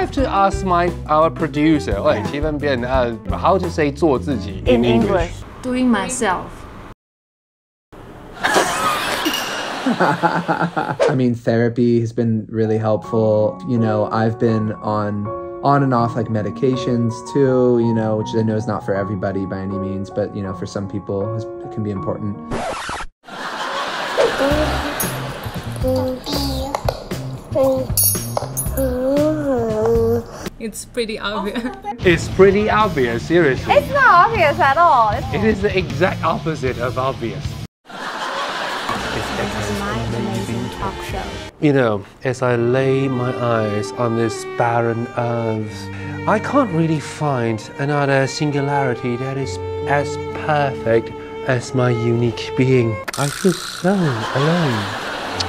have to ask our producer. Wait, 七分变 how to say 做自己 in English? Doing myself. I mean, therapy has been really helpful. You know, I've been on and off like medications too, you know, which I know is not for everybody by any means, but you know, for some people it can be important. It's pretty obvious. It's pretty obvious, seriously. It's not obvious at all. It is the exact opposite of obvious. My amazing talk show. You know, as I lay my eyes on this barren earth, I can't really find another singularity that is as perfect as my unique being. I feel so alone.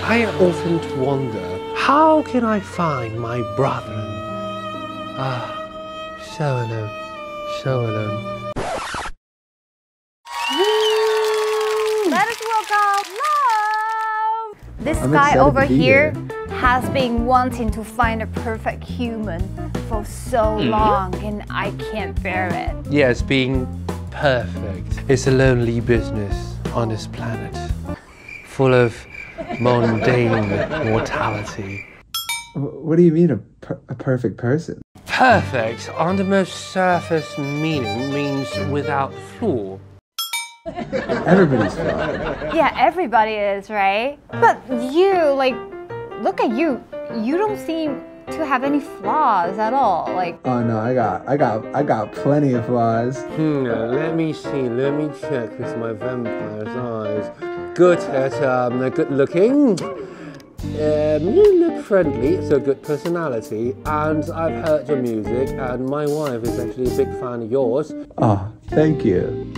I often wonder, how can I find my brethren? Ah, so alone, so alone. Let us welcome Lauv! This guy over here has been wanting to find a perfect human for so long, and I can't bear it. Yes, being perfect is a lonely business on this planet, full of mundane mortality. What do you mean a perfect person? Perfect, on the most surface meaning, means without flaw. Everybody's flawed. Yeah, everybody is, right? But you, like, look at you. You don't seem to have any flaws at all. Like, oh no, I got plenty of flaws. Let me see. Let me check with my vampire's eyes. Good at good looking. You look friendly, so good personality, and I've heard your music, and my wife is actually a big fan of yours. Oh, thank you.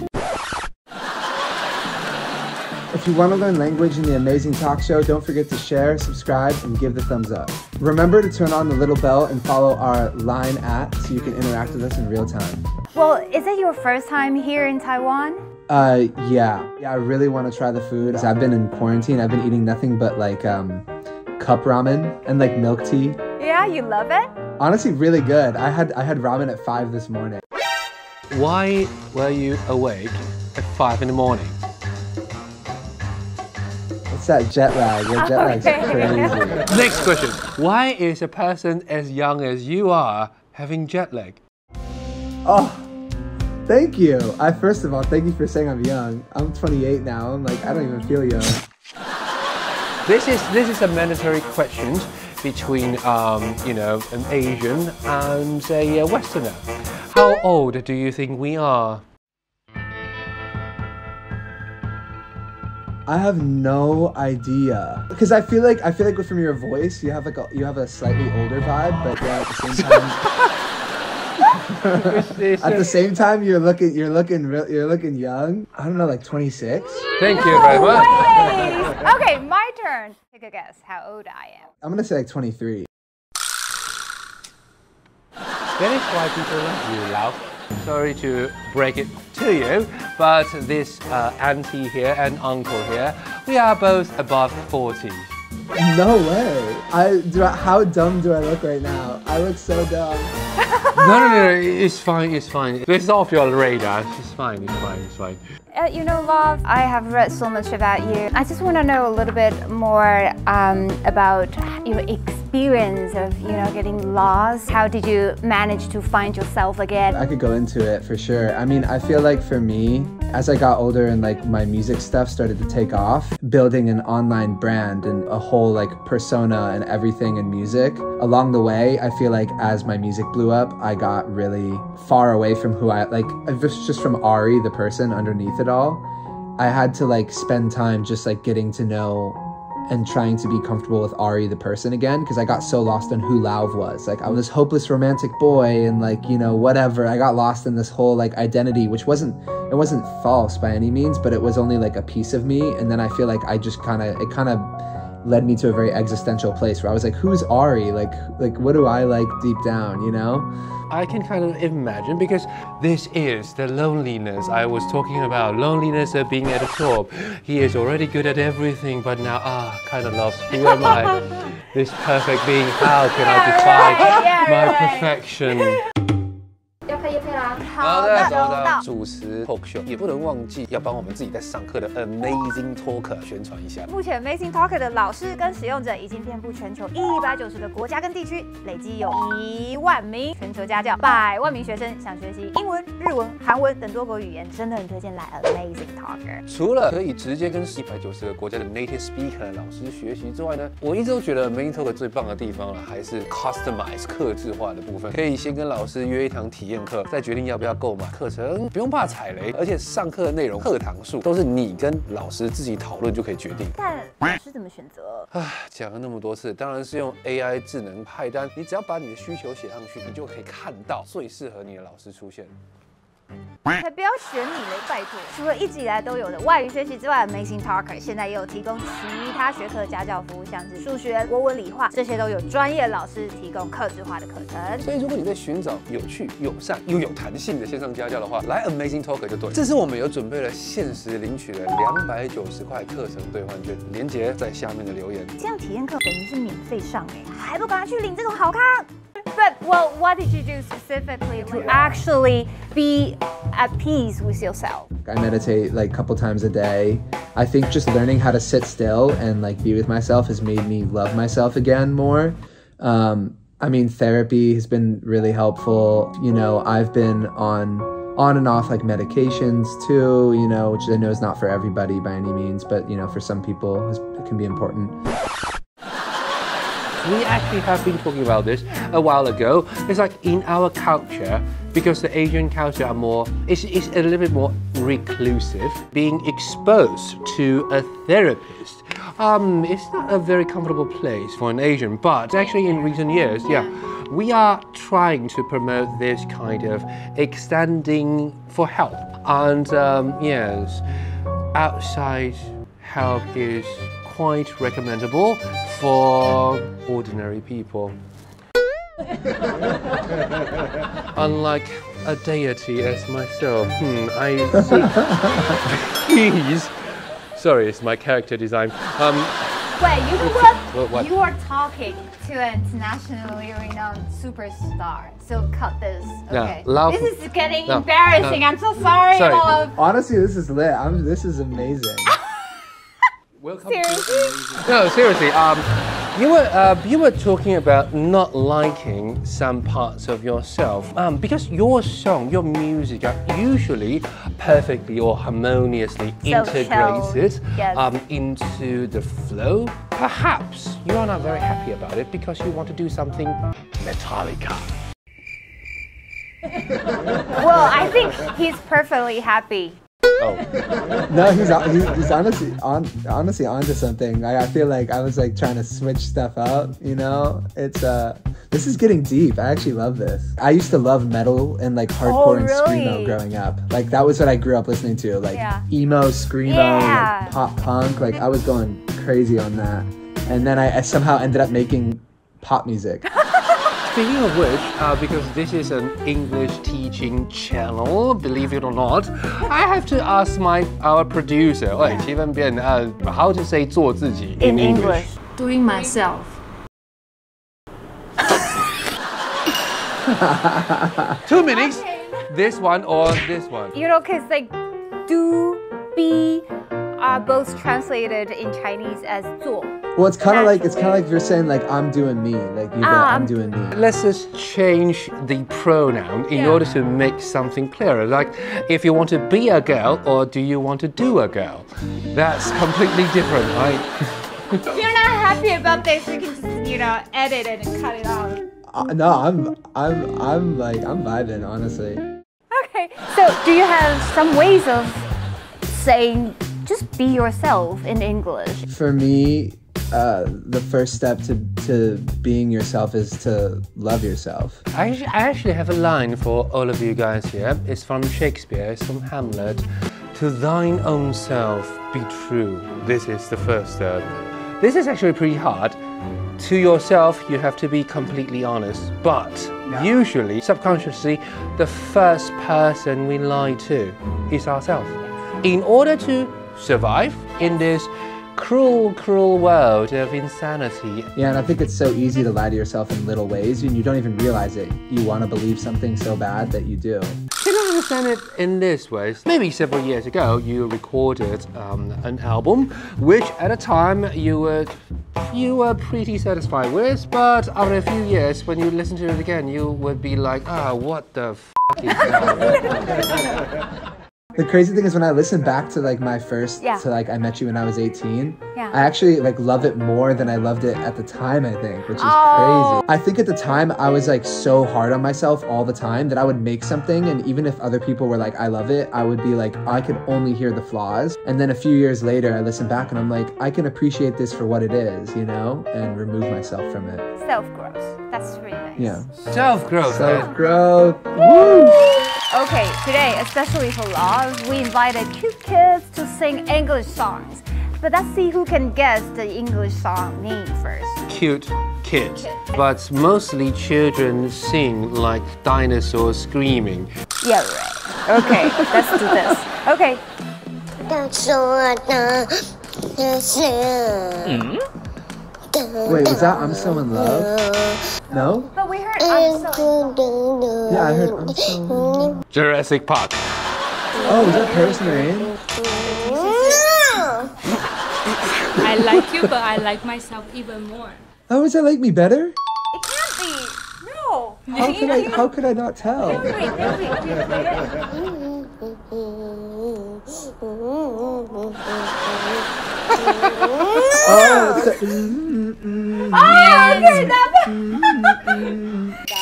If you want to learn language in the Amazing Talk Show, don't forget to share, subscribe, and give the thumbs up. Remember to turn on the little bell and follow our Line app so you can interact with us in real time. well, is it your first time here in Taiwan? Yeah, I really want to try the food. I've been in quarantine. I've been eating nothing but like cup ramen and like milk tea. Yeah, you love it? Honestly, really good. I had ramen at 5 this morning. Why were you awake at 5 in the morning? It's that jet lag. Your jet lag's crazy. Next question. Why is a person as young as you are having jet lag? Oh, thank you. First of all, thank you for saying I'm young. I'm 28 now. I'm like, I don't even feel young. This is a mandatory question between you know, an Asian and a Westerner. How old do you think we are? I have no idea because I feel like from your voice you have a slightly older vibe, but at the same time, at the same time you're looking young. I don't know, like 26. Thank you very much. Okay, my turn. Take a guess how old I am. I'm gonna say like 23. That is why people love you, Lauv. Sorry to break it to you, but this auntie here and uncle here, we are both above 40. No way. How dumb do I look right now? I look so dumb. No, it's fine, it's fine. It's off your radar. It's fine, it's fine, it's fine. You know, Lauv, I have read so much about you. I just want to know a little bit more about your experience of, you know, getting lost. How did you manage to find yourself again? I could go into it for sure. I mean, I feel like for me, as I got older and like my music stuff started to take off, building an online brand and a whole like persona and everything in music, along the way, I feel like as my music blew up, I got really far away from who just from Ari, the person underneath it all. I had to like spend time just like getting to know and trying to be comfortable with Ari, the person again, because I got so lost in who Lauv was. Like I was this hopeless romantic boy and like, you know, whatever. I got lost in this whole like identity, which wasn't false by any means, but it was only like a piece of me. And then I feel like it kind of led me to a very existential place where I was like, who's Ari? Like what do I like deep down, you know? I can kind of imagine, because this is the loneliness I was talking about. Loneliness of being at the top. He is already good at everything, but now, kind of lost. Who am I? This perfect being. How can I define my perfection. 要开业配啦。好的，走到到主持 talk show，也不能忘记要帮我们自己在上课的 AmazingTalker 宣传一下。目前 AmazingTalker 的老师跟使用者已经遍布全球190个国家跟地区，累计有1万名全球家教，100万名学生想学习英文、日文、韩文等多国语言，真的很推荐来 AmazingTalker。除了可以直接跟190个国家的 native speaker 老师学习之外呢，我一直都觉得 AmazingTalker 最棒的地方还是 customize 客制化的部分。可以先跟老师约一堂体验课，再决定要不要购买课程，不用怕踩雷，而且上课的内容、课堂数都是你跟老师自己讨论就可以决定。但老师怎么选择？讲了那么多次，当然是用 AI 智能派单，你只要把你的需求写上去，你就可以看到最适合你的老师出现。才不要选你嘞，拜托！除了一直以来都有的外语学习之外 ，AmazingTalker 现在也有提供其他学科家教服务，像是数学、国文、理化，这些都有专业老师提供客制化的课程。所以，如果你在寻找有趣、友善又有弹性的线上家教的话，来 AmazingTalker 就对。这次我们有准备了限时领取的290块课程兑换券，连结在下面的留言。这样体验课等于是免费上还不赶快去领这种好康？But well, what did you do specifically to actually be at peace with yourself? I meditate like a couple times a day. I think just learning how to sit still and like be with myself has made me love myself again more. I mean, therapy has been really helpful. You know, I've been on and off like medications too, you know, which I know is not for everybody by any means, but you know, for some people it can be important. We actually have been talking about this a while ago. It's like in our culture, because the Asian culture are more, it's a little bit more reclusive. Being exposed to a therapist, it's not a very comfortable place for an Asian. But actually, in recent years, yeah, we are trying to promote this kind of extending for help. And yes, outside help is quite recommendable for ordinary people. Unlike a deity as myself, I seek peace. Sorry, it's my character design. Wait, you know what? You are talking to an internationally renowned superstar. So cut this. Okay. Lauv, this is getting embarrassing. I'm so sorry, Lauv. Honestly, this is lit. This is amazing. Seriously? No, seriously. You were talking about not liking some parts of yourself because your song, your music are usually perfectly or harmoniously integrated into the flow. Perhaps you are not very happy about it because you want to do something Metallica. Well, I think he's perfectly happy. Oh. No, he's honestly onto something. I feel like I was like trying to switch stuff up, you know? It's this is getting deep. I actually love this. I used to love metal and like hardcore and screamo growing up. Like that was what I grew up listening to. Like emo, screamo, like, pop punk. Like I was going crazy on that. And then I somehow ended up making pop music. Speaking of which, because this is an English teaching channel, believe it or not, I have to ask our producer, how to say 做自己 in English. Doing myself. 2 minutes. This one or this one? You know, because like do, be are both translated in Chinese as 做. Well, it's kind of like you're saying like I'm doing me, like I'm doing me. Let's just change the pronoun in order to make something clearer. Like, if you want to be a girl or do you want to do a girl? That's completely different, right? If you're not happy about this, you can just, you know, edit it and cut it out. No, I'm vibing, honestly. Okay, so do you have some ways of saying just be yourself in English? For me, the first step to being yourself is to love yourself. I actually have a line for all of you guys here. It's from Shakespeare, it's from Hamlet. To thine own self be true. This is the first step. This is actually pretty hard. To yourself, you have to be completely honest. But usually, subconsciously, the first person we lie to is ourselves. In order to survive in this cruel, cruel world of insanity. Yeah, and I think it's so easy to lie to yourself in little ways, and you don't even realize it. You want to believe something so bad that you do. Can I understand it in this way? Maybe several years ago, you recorded an album, which at a time you were pretty satisfied with, but after a few years, when you listen to it again, you would be like, ah, what the f is that? The crazy thing is when I listen back to like my first, to like I Met You when I was 18, I actually like love it more than I loved it at the time, I think, which is crazy. I think at the time I was like so hard on myself all the time that I would make something, and even if other people were like, I love it, I would be like, I could only hear the flaws. And then a few years later, I listen back and I'm like, I can appreciate this for what it is, you know, and remove myself from it. Self-growth. That's really nice. Yeah. Self-growth. Self-growth. Woo! Okay, today, especially for Lauv, we invited cute kids to sing English songs. But let's see who can guess the English song name first. Cute kids. But mostly children sing like dinosaurs screaming. Yeah, right. Okay, let's do this. Okay. Wait, was that I'm So In Love? No? But we heard I'm So In Love. Yeah, I heard I'm So In Love. Jurassic Park. Oh, was that Paris Marine? I like you, but I like myself even more. Oh, does that like me better? It can't be. No. How could I not tell? Wait.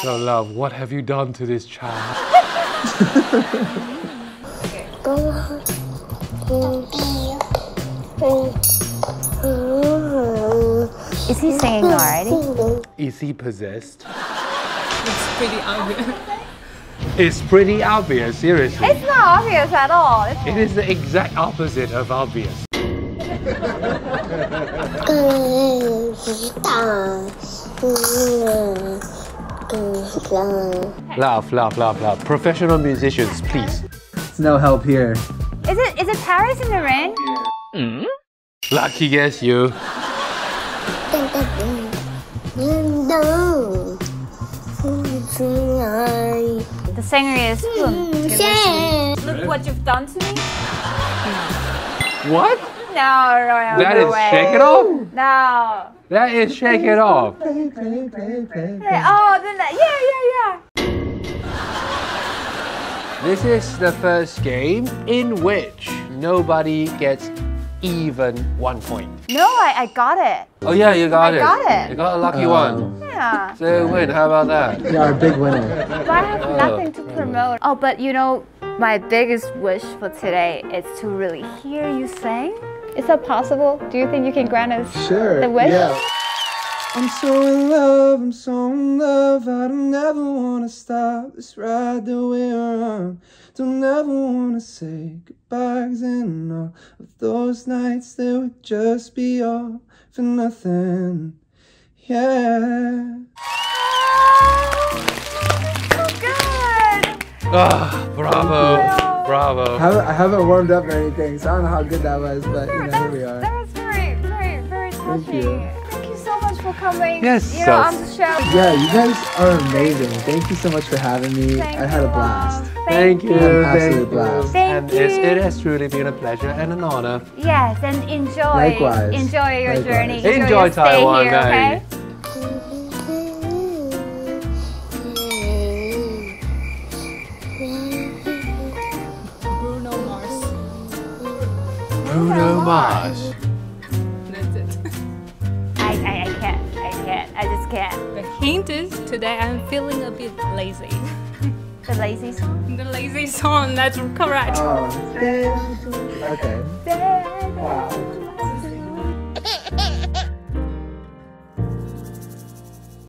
So, Love, what have you done to this child? Is he singing already? Is he possessed? It's pretty obvious. It's pretty obvious, seriously. It's not obvious at all. It is the exact opposite of obvious. Love. Professional musicians, please. It's no help here. Is it Paris in the Rain? Lucky guess you. The singer is Look what you've done to me. What? No. That no is way. Shake It Off? No. That is Shake It Off. Oh, then yeah. This is the first game in which nobody gets even 1 point. No, I got it. Oh yeah, you got it. I got it. You got a lucky one. Yeah. So you win, how about that? You're our big winner. But I have nothing to promote. Oh, but you know, my biggest wish for today is to really hear you sing. Is that possible? Do you think you can grant us the wish? Yeah. I'm so in love, I don't ever wanna stop this ride that we're on. Don't ever wanna say goodbyes, and all of those nights they would just be all for nothing. Yeah. So good. Ah, bravo. I haven't warmed up or anything, so I don't know how good that was, but you know, here we are. That was very touching. Thank you. Thank you so much for coming. Yes, you know, on the show. Yeah, you guys are amazing. Thank you so much for having me. I had a blast. Thank you. An absolute blast. And it has truly been a pleasure and an honor. Yes, and enjoy. Likewise. Enjoy your journey. Enjoy your stay Taiwan, here, mate. okay? Bruno Mars. That's it. I can't. I just can't. The hint is today I'm feeling a bit lazy. The lazy song? The lazy song, that's correct. Oh, okay. Wow.